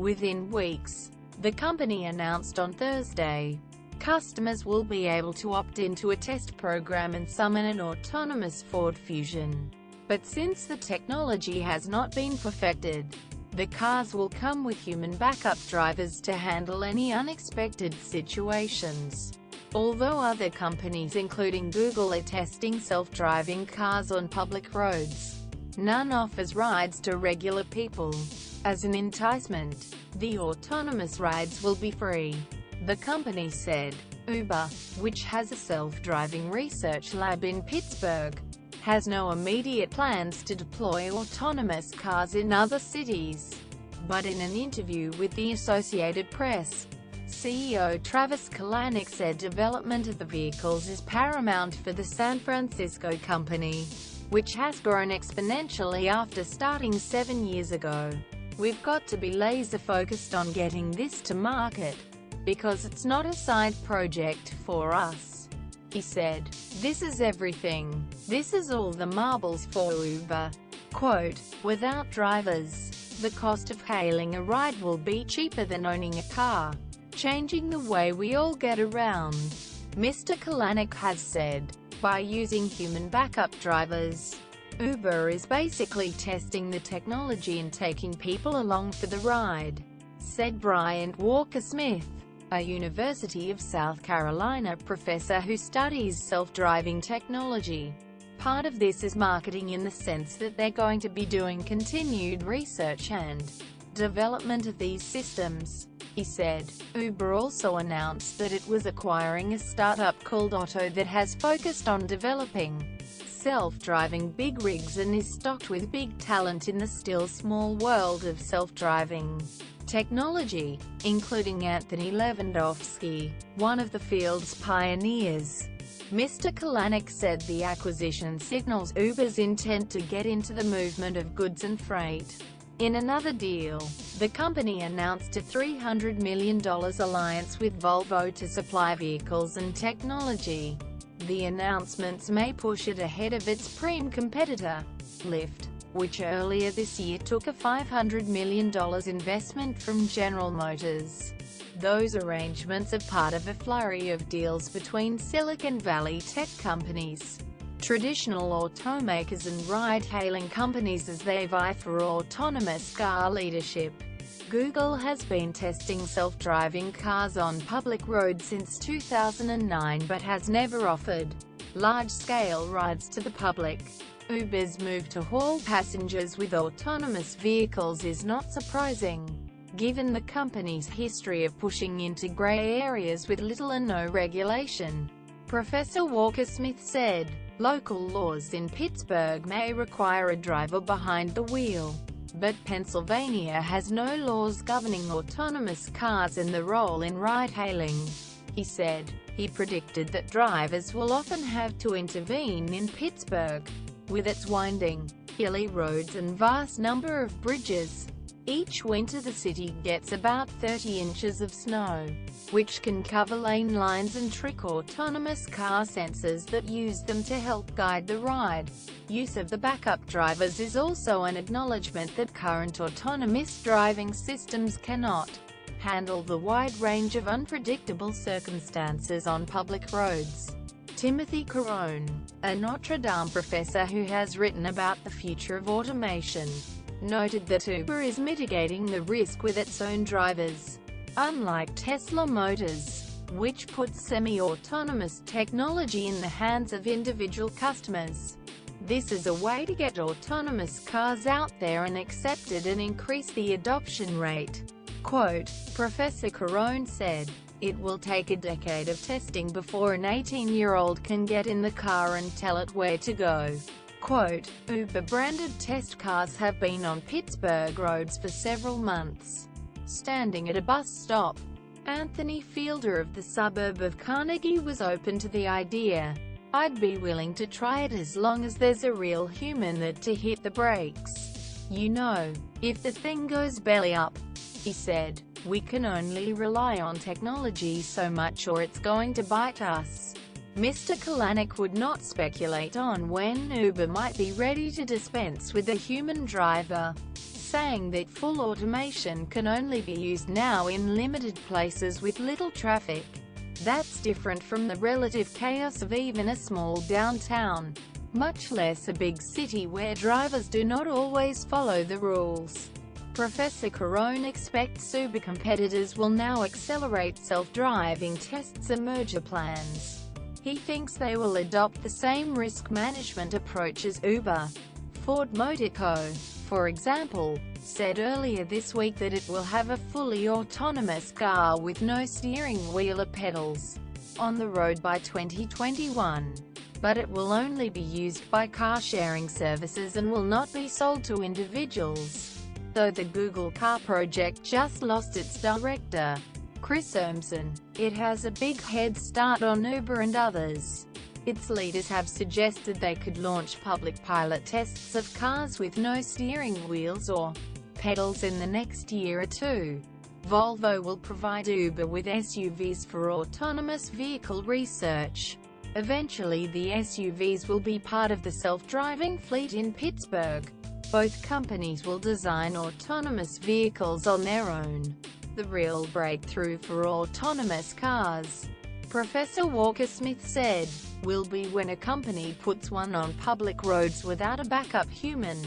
within weeks, the company announced on Thursday. Customers will be able to opt into a test program and summon an autonomous Ford Fusion. But since the technology has not been perfected, the cars will come with human backup drivers to handle any unexpected situations. Although other companies including Google are testing self-driving cars on public roads, none offers rides to regular people. As an enticement, the autonomous rides will be free, the company said. Uber, which has a self-driving research lab in Pittsburgh, has no immediate plans to deploy autonomous cars in other cities. But in an interview with the Associated Press, CEO Travis Kalanick said development of the vehicles is paramount for the San Francisco company, which has grown exponentially after starting 7 years ago. We've got to be laser-focused on getting this to market, because it's not a side project for us, he said. This is everything. This is all the marbles for Uber. Quote, without drivers, the cost of hailing a ride will be cheaper than owning a car, changing the way we all get around, Mr. Kalanick has said. By using human backup drivers, Uber is basically testing the technology and taking people along for the ride, said Bryant Walker-Smith, a University of South Carolina professor who studies self-driving technology. Part of this is marketing in the sense that they're going to be doing continued research and development of these systems, he said. Uber also announced that it was acquiring a startup called Otto that has focused on developing self-driving big rigs and is stocked with big talent in the still small world of self-driving technology, including Anthony Lewandowski, one of the field's pioneers. Mr. Kalanick said the acquisition signals Uber's intent to get into the movement of goods and freight. In another deal, the company announced a $300 million alliance with Volvo to supply vehicles and technology. The announcements may push it ahead of its prime competitor, Lyft, which earlier this year took a $500 million investment from General Motors. Those arrangements are part of a flurry of deals between Silicon Valley tech companies, traditional automakers and ride-hailing companies as they vie for autonomous car leadership. Google has been testing self-driving cars on public roads since 2009 but has never offered large-scale rides to the public. Uber's move to haul passengers with autonomous vehicles is not surprising, given the company's history of pushing into gray areas with little or no regulation. Professor Walker-Smith said, local laws in Pittsburgh may require a driver behind the wheel, but Pennsylvania has no laws governing autonomous cars and the role in ride-hailing, he said. He predicted that drivers will often have to intervene in Pittsburgh, with its winding, hilly roads and vast number of bridges. Each winter the city gets about 30 inches of snow, which can cover lane lines and trick autonomous car sensors that use them to help guide the ride. Use of the backup drivers is also an acknowledgement that current autonomous driving systems cannot handle the wide range of unpredictable circumstances on public roads. Timothy Carone, a Notre Dame professor who has written about the future of automation, noted that Uber is mitigating the risk with its own drivers. Unlike Tesla Motors, which puts semi-autonomous technology in the hands of individual customers, this is a way to get autonomous cars out there and accepted and increase the adoption rate. Quote, Professor Carone said, it will take a decade of testing before an 18-year-old can get in the car and tell it where to go. Quote, Uber-branded test cars have been on Pittsburgh roads for several months. Standing at a bus stop, Anthony Fielder of the suburb of Carnegie was open to the idea. I'd be willing to try it as long as there's a real human there to hit the brakes. You know, if the thing goes belly up, he said, we can only rely on technology so much or it's going to bite us. Mr. Kalanick would not speculate on when Uber might be ready to dispense with a human driver. saying that full automation can only be used now in limited places with little traffic. That's different from the relative chaos of even a small downtown, much less a big city where drivers do not always follow the rules. Professor Kalanick expects Uber competitors will now accelerate self-driving tests and merger plans. He thinks they will adopt the same risk management approach as Uber. Ford Motor Co., for example, said earlier this week that it will have a fully autonomous car with no steering wheel or pedals on the road by 2021. But it will only be used by car-sharing services and will not be sold to individuals. Though the Google car project just lost its director, Chris Urmson, it has a big head start on Uber and others. Its leaders have suggested they could launch public pilot tests of cars with no steering wheels or pedals in the next year or two. Volvo will provide Uber with SUVs for autonomous vehicle research. Eventually the SUVs will be part of the self-driving fleet in Pittsburgh. Both companies will design autonomous vehicles on their own. The real breakthrough for autonomous cars, Professor Walker Smith said, will be when a company puts one on public roads without a backup human.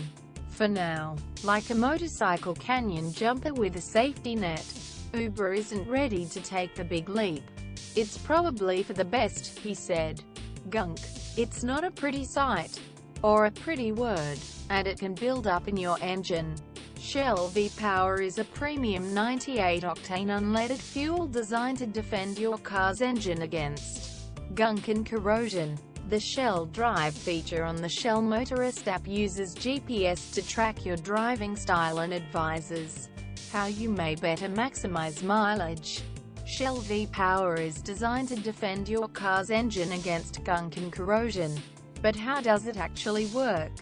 For now, like a motorcycle canyon jumper with a safety net, Uber isn't ready to take the big leap. It's probably for the best, he said. Gunk. It's not a pretty sight. Or a pretty word. And it can build up in your engine. Shell V-Power is a premium 98-octane unleaded fuel designed to defend your car's engine against gunk and corrosion. The Shell Drive feature on the Shell Motorist app uses GPS to track your driving style and advises how you may better maximize mileage. Shell V-Power is designed to defend your car's engine against gunk and corrosion. But how does it actually work?